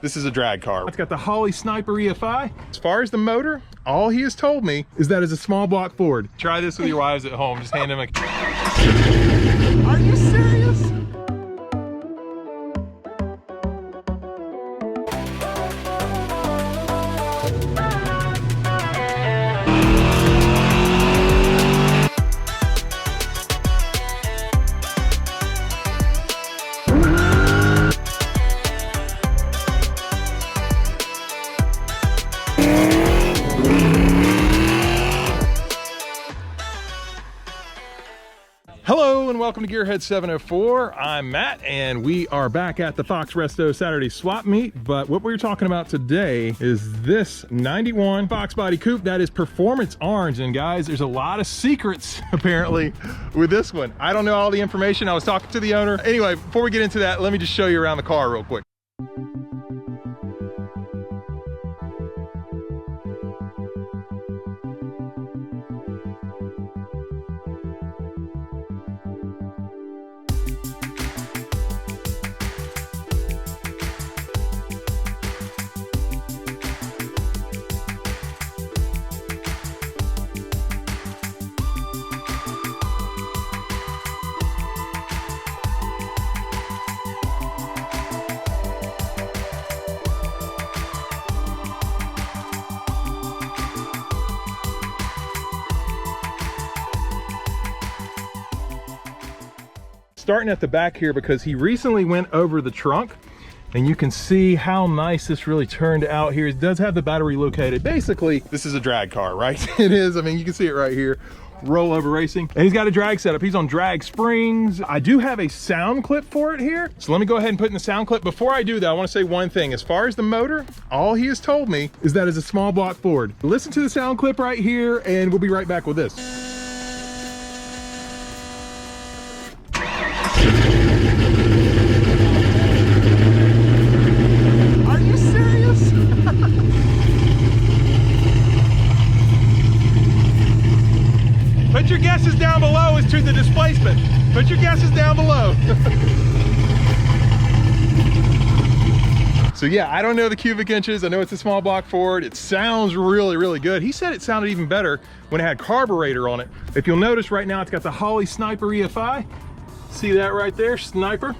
This is a drag car. It's got the Holley Sniper EFI. As far as the motor, all he has told me is that it's a small block Ford. Try this with your wives at home. Just hand him a... Are you serious? Hello and welcome to Gearhead 704. I'm Matt and we are back at the Fox Resto Saturday swap meet. But what we're talking about today is this 91 Foxbody Coupe that is performance orange. And guys, there's a lot of secrets apparently with this one. I don't know all the information. I was talking to the owner. Anyway, before we get into that, let me just show you around the car real quick. Starting at the back here because he recently went over the trunk and you can see how nice this really turned out here. It does have the battery located. Basically, this is a drag car, right? It is. I mean, you can see it right here. Rollover racing. And he's got a drag setup. He's on drag springs. I do have a sound clip for it here. So let me go ahead and put in the sound clip. Before I do that, I want to say one thing. As far as the motor, all he has told me is that it's a small block Ford. Listen to the sound clip right here and we'll be right back with this. Put your guesses down below as to the displacement. Put your guesses down below. So yeah, I don't know the cubic inches. I know it's a small block Ford. It sounds really, really good. He said it sounded even better when it had carburetor on it. If you'll notice right now, it's got the Holley Sniper EFI. See that right there, Sniper.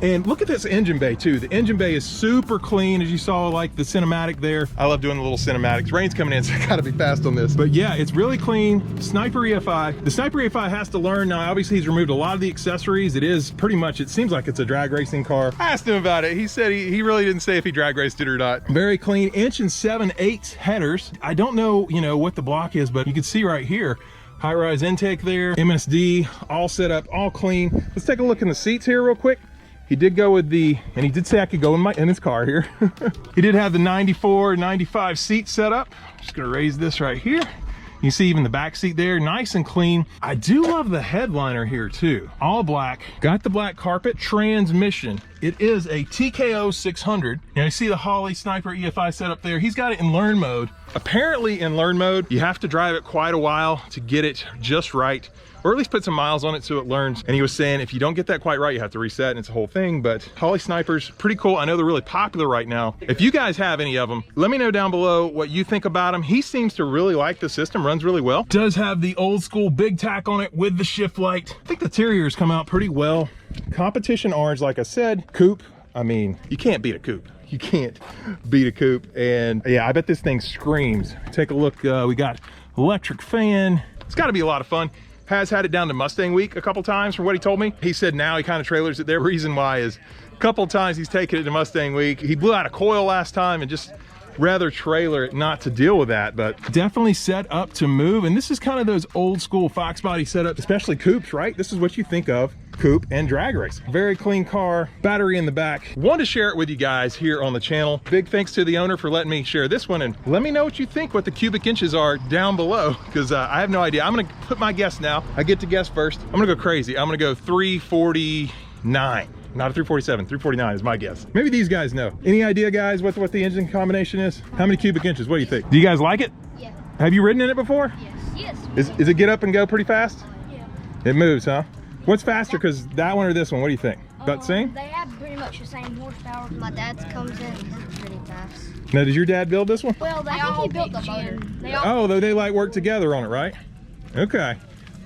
And look at this engine bay too. The engine bay is super clean, as you saw, like the cinematic there. I love doing the little cinematics. Rain's coming in, so I gotta be fast on this. But yeah, it's really clean. Sniper EFI. The Sniper EFI has to learn. Now, obviously he's removed a lot of the accessories. It is pretty much, it seems like it's a drag racing car. I asked him about it. He said he really didn't say if he drag raced it or not. Very clean, 1.7/8" headers. I don't know, what the block is, but you can see right here, high-rise intake there, MSD, all set up, all clean. Let's take a look in the seats here real quick. He did go with the, and he did say I could go in his car here. He did have the 94, 95 seat set up. I'm just gonna raise this right here. You see even the back seat there, nice and clean. I do love the headliner here too. All black, got the black carpet, transmission. It is a TKO 600. Now you see the Holley Sniper EFI setup there. He's got it in learn mode. Apparently in learn mode, you have to drive it quite a while to get it just right, or at least put some miles on it so it learns. And he was saying if you don't get that quite right, you have to reset, and it's a whole thing. But Holley Snipers, pretty cool. I know they're really popular right now. If you guys have any of them, let me know down below what you think about them. He seems to really like the system, runs really well. Does have the old school big tack on it with the shift light. I think the interiors come out pretty well. Competition orange, like I said. Coupe, I mean, you can't beat a coupe. You can't beat a coupe. And yeah, I bet this thing screams. Take a look, we got electric fan. It's gotta be a lot of fun. Has had it down to Mustang Week a couple times from what he told me. He said now he kind of trailers it there. Reason why is a couple times he's taken it to Mustang Week. He blew out a coil last time and just rather trailer it not to deal with that, but definitely set up to move. And this is kind of those old school Fox body setups, especially coupes, right? This is what you think of, coupe and drag race. Very clean car, battery in the back. Wanted to share it with you guys here on the channel. Big thanks to the owner for letting me share this one, and let me know what you think, what the cubic inches are down below, because I have no idea. I'm gonna put my guess now. I get to guess first. I'm gonna go crazy. I'm gonna go 349. Not a 347, 349 is my guess. Maybe these guys know. Any idea, guys, what the engine combination is? How many cubic inches? What do you think? Do you guys like it? Yeah. Have you ridden in it before? Yes. Yes. Is it get up and go pretty fast? Yeah. It moves, huh? What's faster, because that one or this one? What do you think? About the same? They have pretty much the same horsepower. My dad's comes in pretty mess. Now, does your dad build this one? Well, they all built the motor. Oh, they like work together on it, right? Okay.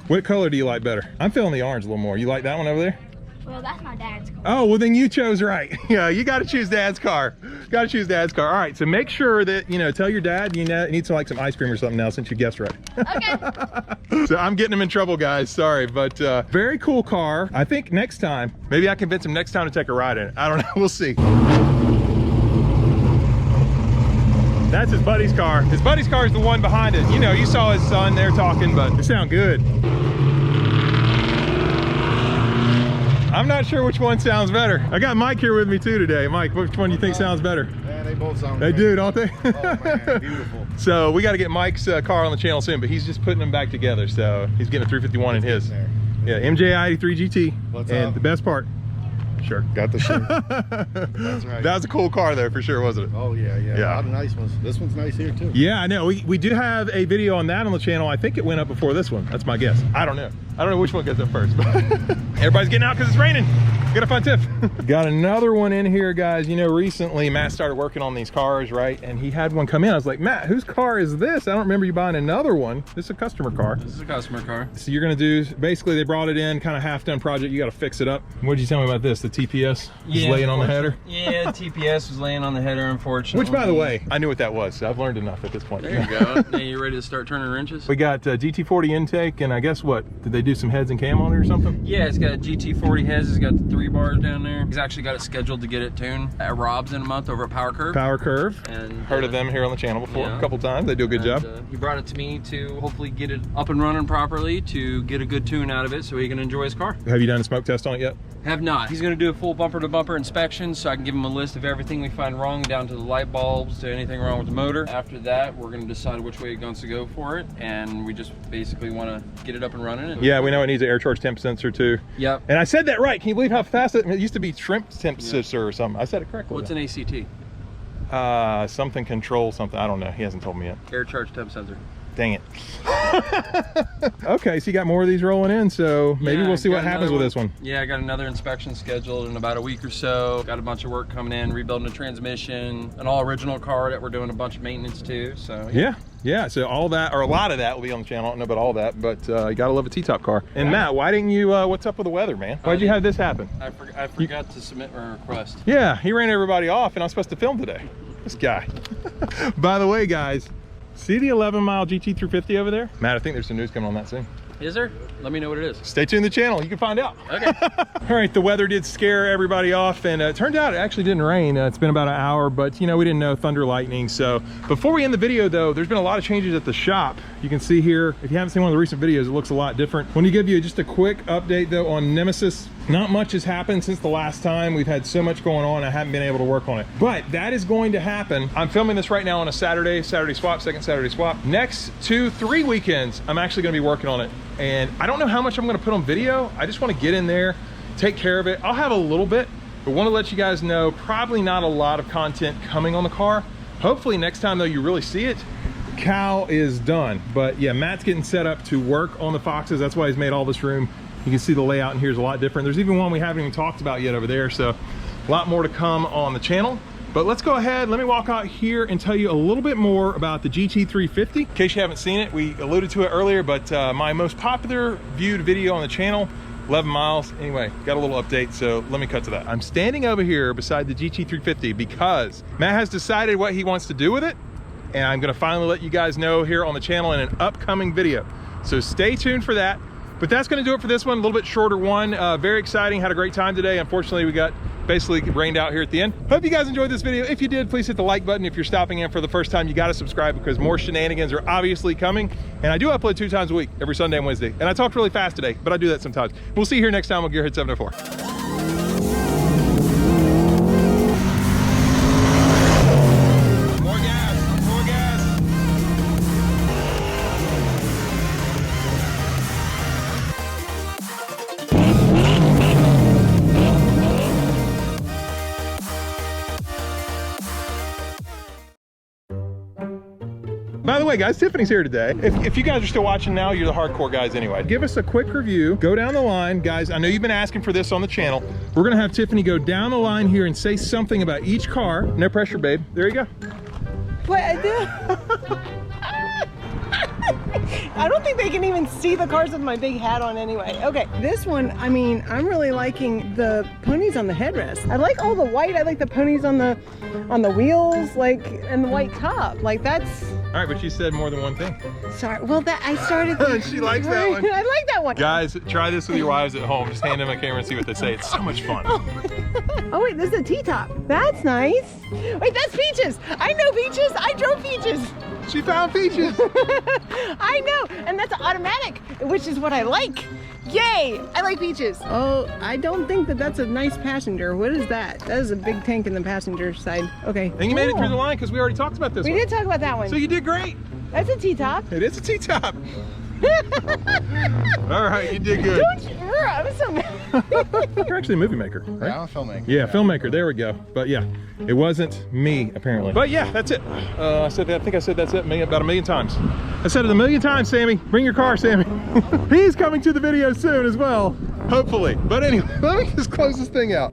What color do you like better? I'm feeling the orange a little more. You like that one over there? Well, that's my dad's car. Oh, well then you chose right. Yeah, you got to choose dad's car. Got to choose dad's car. All right, so make sure that, you know, tell your dad you need some, like, some ice cream or something now since you guessed right. Okay. So I'm getting him in trouble, guys. Sorry, but very cool car. I think next time, maybe I convince him next time to take a ride in it. I don't know. We'll see. That's his buddy's car. His buddy's car is the one behind it. You know, you saw his son there talking, but they sound good. I'm not sure which one sounds better. I got Mike here with me too today. Mike, which one do you think sounds better? Yeah, they both sound They great. do, don't they? Oh man, beautiful. So we got to get Mike's car on the channel soon, but he's just putting them back together. So he's getting a 351 in his. There. Yeah, MJ 83 GT. What's and up? the best part, sure. Got the shirt. That's right. That was a cool car though, for sure, wasn't it? Oh yeah, yeah. Yeah. A lot of nice ones. This one's nice here too. Yeah, I know. We do have a video on that on the channel. I think it went up before this one. That's my guess. I don't know. I don't know which one gets up first, but everybody's getting out because it's raining. Got a fun tip. Got another one in here, guys. You know, recently Matt started working on these cars, right? And he had one come in. I was like, Matt, whose car is this? I don't remember you buying another one. This is a customer car. This is a customer car. So you're gonna do, basically they brought it in, kind of half done project. You got to fix it up. What did you tell me about this? The TPS is laying on the header? Yeah, TPS was laying on the header, unfortunately. Which, by the way, I knew what that was. So I've learned enough at this point. There you go. Now you ready to start turning wrenches? We got GT40 intake, and I guess what? Did they do some heads and cam on it or something? Yeah, it's got GT40 heads. It's got the 3 bars down there. He's actually got it scheduled to get it tuned at Rob's in a month over at Power Curve. Power Curve. And Heard of them here on the channel before yeah. a couple times. They do a good job. He brought it to me to hopefully get it up and running properly, to get a good tune out of it so he can enjoy his car. Have you done a smoke test on it yet? Have not. He's going to do a full bumper to bumper inspection so I can give him a list of everything we find wrong, down to the light bulbs, to anything wrong with the motor. After that, we're going to decide which way he wants to go for it, and we just basically want to get it up and running. And Yeah, we know it needs an air charge temp sensor too. Yep. And I said that right. Can you believe how fast it used to be? Shrimp temp sensor or something. I said it correctly. What's an ACT? Something control something. I don't know. He hasn't told me yet. Air charge temp sensor. Dang it. Okay, so you got more of these rolling in, so maybe Yeah, we'll see got what happens another with this one. Yeah, I got another inspection scheduled in about a week or so. Got a bunch of work coming in, rebuilding a transmission, an all original car that we're doing a bunch of maintenance to. So Yeah, so all that, or a lot of that will be on the channel. I don't know about all that, but you gotta love a T-top car. And Matt, why didn't you, what's up with the weather, man? Why'd you have this happen? I forgot to submit my request. Yeah, he ran everybody off and I'm supposed to film today. This guy. By the way, guys, see the 11-mile GT350 over there? Matt, I think there's some news coming on that soon. Is there? Let me know what it is. Stay tuned to the channel, you can find out. Okay. All right, the weather did scare everybody off, and it turned out it actually didn't rain. It's been about an hour, but you know, we didn't know thunder, lightning. So before we end the video though, there's been a lot of changes at the shop. You can see here, if you haven't seen one of the recent videos, it looks a lot different. Want to give you just a quick update though on Nemesis. Not much has happened since the last time. We've had so much going on, I haven't been able to work on it. But that is going to happen. I'm filming this right now on a Saturday swap, second Saturday swap. Next 2-3 weekends, I'm actually gonna be working on it. And I don't know how much I'm gonna put on video. I just wanna get in there, take care of it. I'll have a little bit, but wanna let you guys know, probably not a lot of content coming on the car. Hopefully next time though, you really see it. Cow is done. But yeah, Matt's getting set up to work on the Foxes. That's why he's made all this room. You can see the layout in here is a lot different. There's even one we haven't even talked about yet over there. So a lot more to come on the channel. But let's go ahead, let me walk out here and tell you a little bit more about the GT350. In case you haven't seen it, we alluded to it earlier, but my most popular viewed video on the channel, 11 miles. Anyway, got a little update, so let me cut to that. I'm standing over here beside the GT350 because Matt has decided what he wants to do with it, and I'm gonna finally let you guys know here on the channel in an upcoming video. So stay tuned for that. But that's gonna do it for this one, a little bit shorter one. Very exciting, had a great time today. Unfortunately, we got basically rained out here at the end. Hope you guys enjoyed this video. If you did, please hit the like button. If you're stopping in for the first time, you gotta subscribe because more shenanigans are obviously coming. And I do upload 2 times a week, every Sunday and Wednesday. And I talked really fast today, but I do that sometimes. We'll see you here next time on Gearhead 704. By the way, guys, Tiffany's here today. If you guys are still watching now, you're the hardcore guys anyway. Give us a quick review. Go down the line. Guys, I know you've been asking for this on the channel. We're going to have Tiffany go down the line here and say something about each car. No pressure, babe. There you go. What I do? I don't think they can even see the cars with my big hat on anyway. Okay, this one, I mean, I'm really liking the ponies on the headrest. I like all the white. I like the ponies on the wheels, like, and the white top. Like, that's... All right, but you said more than one thing. Sorry, well, that I started... She likes that one. I like that one. Guys, try this with your wives at home. Just hand them a camera and see what they say. It's so much fun. Oh wait, this is a T-top. That's nice. Wait, that's Peaches. I know Peaches. I drove Peaches. She found Peaches. I know, and that's automatic, which is what I like. Yay, I like Peaches. Oh, I don't think that that's a nice passenger. What is that? That is a big tank in the passenger side. Okay. And you made it through the line because we already talked about this We one. did talk about that one. So you did great. That's a T-top. It is a T-top. All right, you did good. Don't you, I'm so mad. You're actually a movie maker, right? Yeah, I'm a filmmaker. Yeah, filmmaker. There we go. But yeah, it wasn't me apparently. But yeah, that's it. I think I said that's it about a million times. I said it a million times, Sammy. Bring your car, Sammy. He's coming to the video soon as well, hopefully. But anyway, let me just close this thing out.